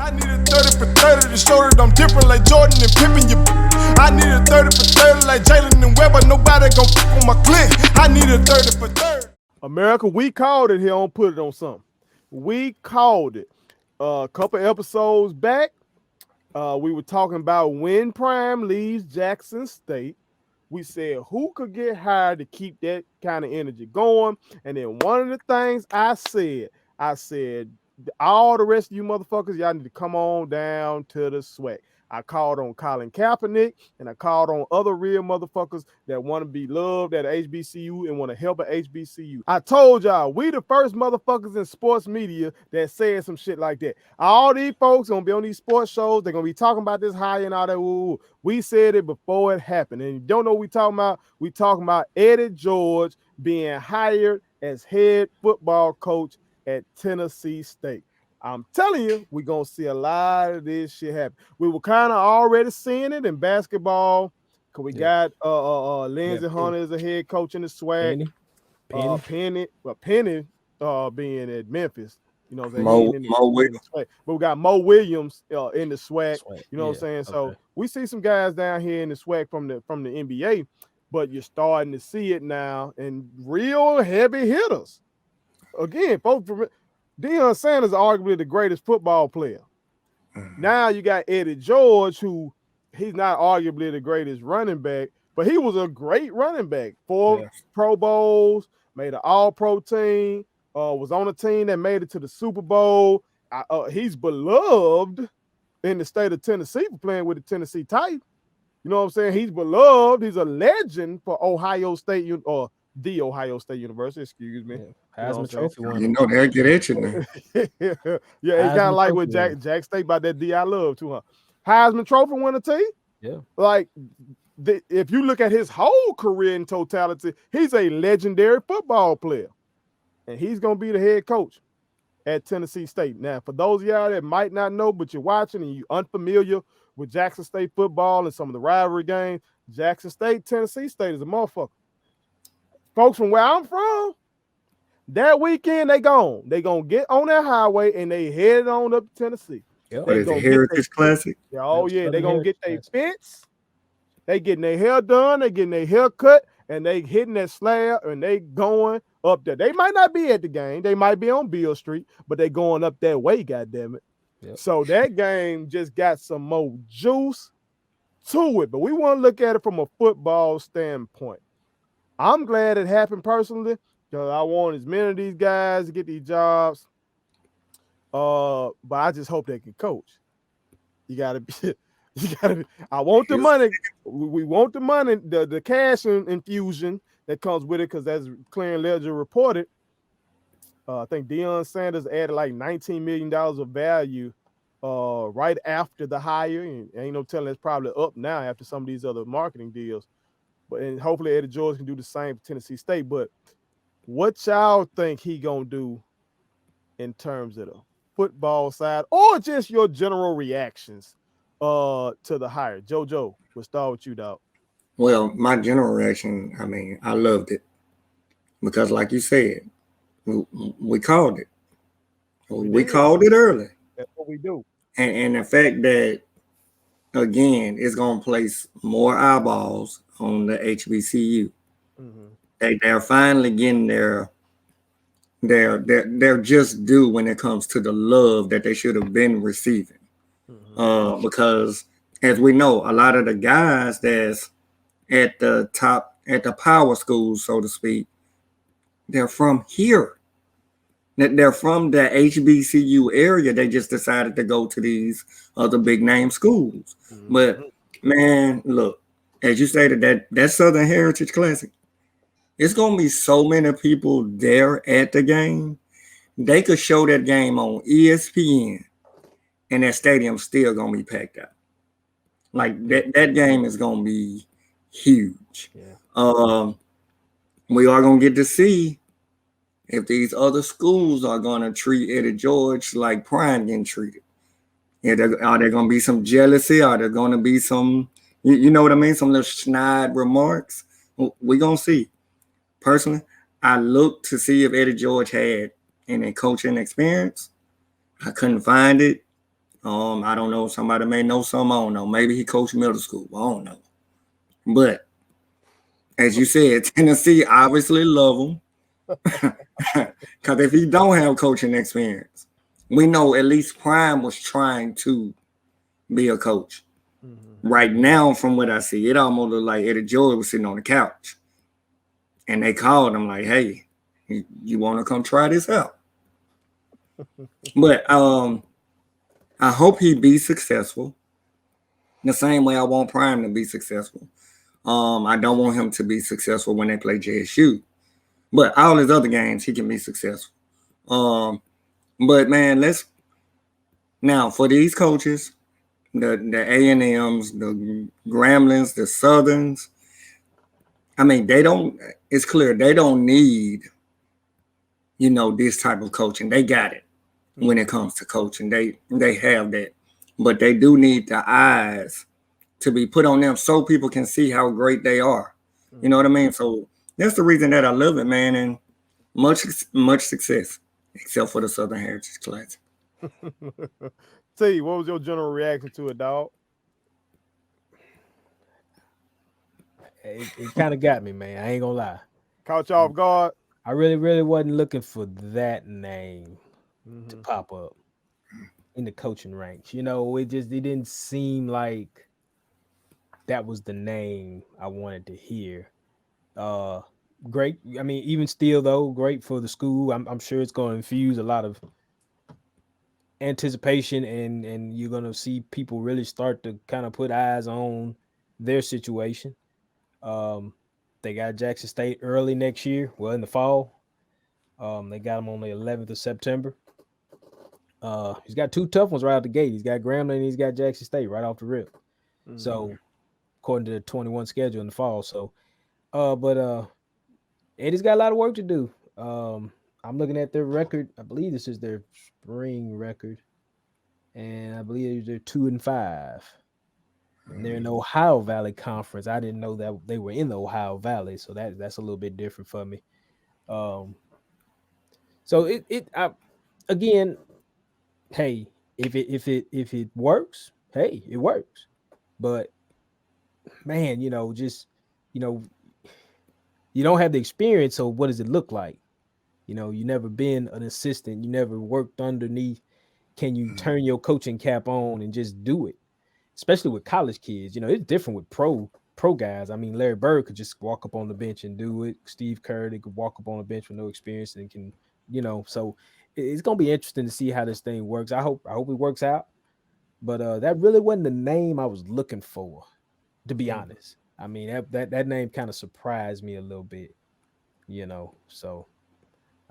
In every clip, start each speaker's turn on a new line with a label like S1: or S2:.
S1: I need a 30 for 30 to show that I'm different like Jordan and Pippen. I need a 30 for 30 like Jalen and Webber. Nobody gon' fuck on my click. I need a 30 for 30.
S2: America, we called it here on Put It On Something. We called it. A couple episodes back, we were talking about when Prime leaves Jackson State. We said who could get hired to keep that kind of energy going. And then one of the things I said, all the rest of you motherfuckers, y'all need to come on down to the SWAC. I called on Colin Kaepernick, and I called on other real motherfuckers that want to be loved at HBCU and want to help at HBCU. I told y'all, we the first motherfuckers in sports media that said some shit like that. All these folks gonna be on these sports shows. They're gonna be talking about this high and all that. Ooh. We said it before it happened. And you don't know what we talking about? We talking about Eddie George being hired as head football coach at Tennessee State. I'm telling you, we're going to see a lot of this shit happen. We were kind of already seeing it in basketball because we got Lindsey Hunter as a head coach in the SWAC. Penny being at Memphis. You know what I'm saying? But we got Mo Williams in the SWAC. You know what I'm saying? So we see some guys down here in the SWAC from the NBA, but you're starting to see it now and real heavy hitters. Again, folks from Deion Sanders is arguably the greatest football player. Now you got Eddie George, who he's not arguably the greatest running back, but he was a great running back. 4 Pro Bowls, made an All-Pro team, was on a team that made it to the Super Bowl. He's beloved in the state of Tennessee for playing with the Tennessee Titans. You know what I'm saying? He's beloved. He's a legend for Ohio State or the Ohio State University, excuse me.
S3: Heisman Trophy winner.
S4: You know they'll get at you now.
S2: Yeah, it's kind of like with Jack State by that D I love too, huh? Heisman Trophy winner too.
S3: Yeah.
S2: Like if you look at his whole career in totality, he's a legendary football player, and he's gonna be the head coach at Tennessee State. Now, for those of y'all that might not know, but you're watching and you're unfamiliar with Jackson State football and some of the rivalry games, Jackson State, Tennessee State is a motherfucker. Folks from where I'm from, that weekend they gone. They gonna get on that highway and they headed on up to Tennessee.
S4: Yep. What is it, Heritage Classic?
S2: Oh yeah, they gonna get their fence. They getting their hair done. They getting their hair cut, and they hitting that slab and they going up there. They might not be at the game. They might be on Beale Street, but they going up that way. Goddamn it! Yep. So that game just got some more juice to it. But we want to look at it from a football standpoint. I'm glad it happened personally because I want as many of these guys to get these jobs. But I just hope they can coach. You gotta be. I want the money. We want the money, the cash infusion that comes with it, because as Clear and Ledger reported, I think Deion Sanders added like $19 million of value right after the hire. And ain't no telling, it's probably up now after some of these other marketing deals. And hopefully Eddie George can do the same for Tennessee State. But what y'all think he gonna do in terms of the football side, or just your general reactions to the hire? JoJo, we'll start with you, dog.
S4: Well, my general reaction, I mean, I loved it because, like you said, we called it. We called it early.
S2: That's what we do.
S4: And the fact that, again, it's gonna place more eyeballs on the HBCU. Mm-hmm. They're finally getting their just due when it comes to the love that they should have been receiving. Mm-hmm. Because as we know, a lot of the guys that's at the top, at the power schools, so to speak, they're from here. They're from the HBCU area. They just decided to go to these other big name schools. Mm-hmm. But man, look, as you stated, that Southern Heritage Classic, it's gonna be so many people there at the game. They could show that game on ESPN, and that stadium still gonna be packed out. Like that game is gonna be huge. Yeah. We are gonna get to see if these other schools are gonna treat Eddie George like Prime getting treated. Are there gonna be some jealousy? Are there gonna be some, you know what I mean, some little snide remarks? We're gonna see. Personally, I looked to see if Eddie George had any coaching experience. I couldn't find it. I don't know. Somebody may know some. I don't know. Maybe he coached middle school. I don't know. But as you said, Tennessee obviously love him. Because if he don't have coaching experience, we know at least Prime was trying to be a coach.
S2: Mm-hmm.
S4: Right now, from what I see, it almost looked like Eddie George was sitting on the couch. And they called him like, hey, you want to come try this out? But I hope he be successful. The same way I want Prime to be successful. I don't want him to be successful when they play JSU. But all his other games, he can be successful. But man, let's now for these coaches, the A&Ms, the Gremlins, the Southerns. I mean, they don't. It's clear they don't need, this type of coaching. They got it when it comes to coaching. They have that, but they do need the eyes to be put on them so people can see how great they are. You know what I mean? So that's the reason that I love it, man, and much success, except for the Southern Heritage Classic.
S2: T, what was your general reaction to it, dog?
S3: It kind of got me, man. I ain't gonna lie.
S2: Caught you off guard?
S3: I really wasn't looking for that name to pop up in the coaching ranks. It didn't seem like that was the name I wanted to hear. Great. I mean, even still though, great for the school. I'm sure it's going to infuse a lot of anticipation, and you're going to see people really start to kind of put eyes on their situation. They got Jackson State early next year. Well, in the fall. They got him on the 11th of September. He's got two tough ones right out the gate. He's got Grambling and he's got Jackson State right off the rip. So, according to the 21 schedule in the fall. So, but Eddie's got a lot of work to do. I'm looking at their record. I believe this is their spring record, and I believe they're 2-5. And they're in the Ohio Valley Conference. I didn't know that they were in the Ohio Valley, so that's a little bit different for me. So again, hey, if it works, hey, it works. But man, you don't have the experience, so what does it look like? You never been an assistant, you never worked underneath. Can you turn your coaching cap on and just do it? Especially with college kids, it's different with pro guys. I mean, Larry Bird could just walk up on the bench and do it. Steve Kerr, they could walk up on the bench with no experience and can, so it's gonna be interesting to see how this thing works. I hope it works out. But that really wasn't the name I was looking for, to be honest. I mean, that name kind of surprised me a little bit, So,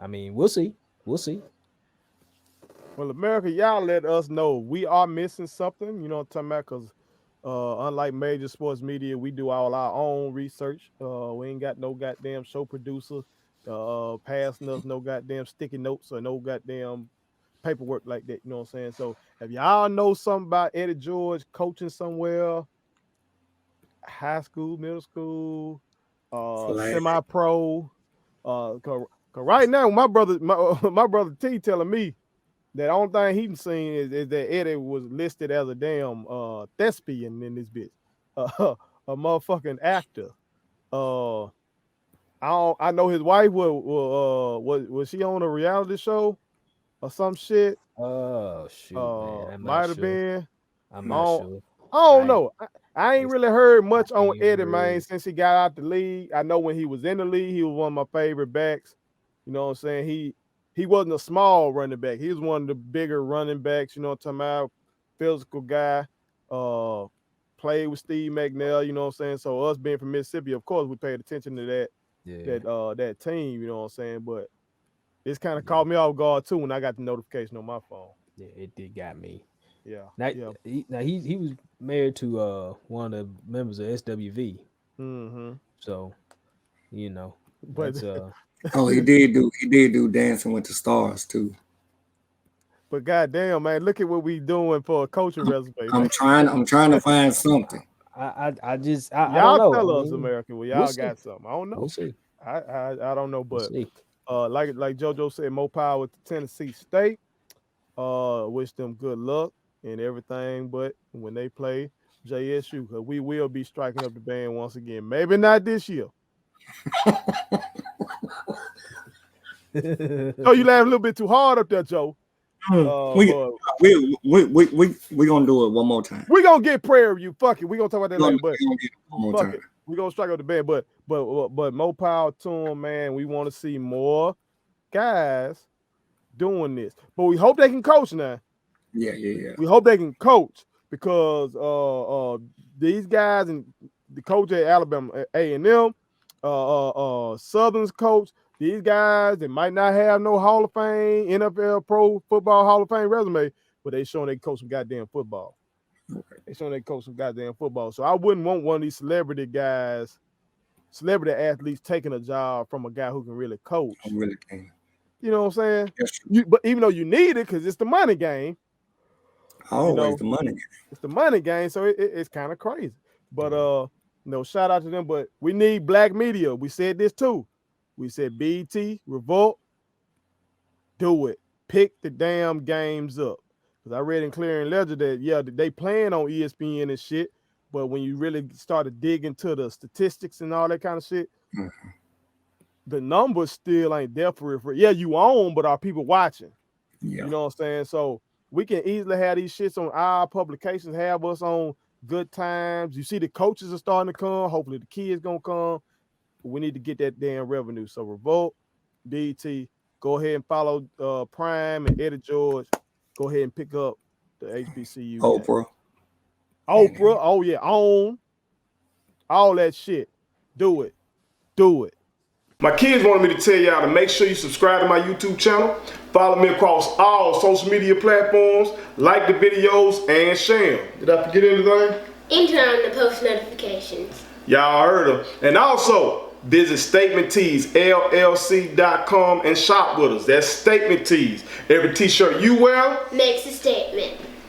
S3: I mean, we'll see.
S2: Well, America, y'all let us know we are missing something. You know what I'm talking about? Because unlike major sports media, we do all our own research. We ain't got no goddamn show producer passing us no goddamn sticky notes or no goddamn paperwork like that. You know what I'm saying? So if y'all know something about Eddie George coaching somewhere, high school, middle school, semi-pro, cause right now my brother T telling me that only thing he's seen is that Eddie was listed as a damn thespian in this bitch, a motherfucking actor. I know his wife was she on a reality show or some shit?
S3: Oh shoot, man.
S2: Might have been.
S3: I'm not sure.
S2: I don't know. I ain't really heard much on Eddie, man, since he got out the league. I know when he was in the league, he was one of my favorite backs. You know what I'm saying? He wasn't a small running back. He was one of the bigger running backs, you know what I'm talking about? Physical guy. Played with Steve McNair, you know what I'm saying? So us being from Mississippi, of course, we paid attention to that team, you know what I'm saying? But it's kind of caught me off guard too when I got the notification on my phone.
S3: Yeah, it did got me.
S2: Yeah.
S3: He was married to one of the members of SWV.
S2: Mm-hmm.
S3: So,
S2: but
S4: he did do Dancing with the Stars too.
S2: But goddamn, man, look at what we doing for a coaching resume.
S4: I'm trying to find something.
S3: I don't know.
S2: Tell us, America. Well, y'all got something. I don't know.
S3: We'll see.
S2: I don't know, but
S3: we'll
S2: like JoJo said, more power to Tennessee State. Wish them good luck. and everything, but when they play JSU, because we will be striking up the band once again. Maybe not this year. Oh, you laugh a little bit too hard up there, Joe.
S4: We gonna do it one more time.
S2: We gonna get prayer review. Fuck it. We gonna talk about that later. But
S4: one more
S2: fuck
S4: time.
S2: it. We gonna strike up the band. But more power to them, man. We want to see more guys doing this. But we hope they can coach now.
S4: Yeah.
S2: We hope they can coach because these guys and the coach at Alabama A&M, Southern's coach. These guys that might not have no Hall of Fame, NFL Pro Football Hall of Fame resume, but they showing they coach some goddamn football.
S4: Okay.
S2: They showing they coach some goddamn football. So I wouldn't want one of these celebrity athletes taking a job from a guy who can really coach.
S4: I really can.
S2: You know what I'm saying?
S4: Yes,
S2: But even though you need it, because it's the money game.
S4: Always the money game.
S2: It's the money game, so it's kind of crazy. But shout out to them. But we need black media. We said this too. We said BET, Revolt, do it. Pick the damn games up. Because I read in Clear and Ledger that, they playing on ESPN and shit, but when you really started digging to the statistics and all that kind of shit, the numbers still ain't there for it. Yeah, you own, but are people watching?
S4: Yeah.
S2: You know what I'm saying? So we can easily have these shits on our publications, have us on Good Times. You see the coaches are starting to come. Hopefully the kids going to come. We need to get that damn revenue. So Revolt, BT, go ahead and follow Prime and Eddie George. Go ahead and pick up the HBCU.
S4: Oprah.
S2: Oh yeah, own all that shit. Do it. My kids wanted me to tell y'all to make sure you subscribe to my YouTube channel. Follow me across all social media platforms. Like the videos and share them. Did I forget anything?
S5: And turn on the post notifications.
S2: Y'all heard them. And also, visit StatementTees, LLC.com and shop with us. That's Statement Tees. Every t-shirt you wear
S5: makes a statement.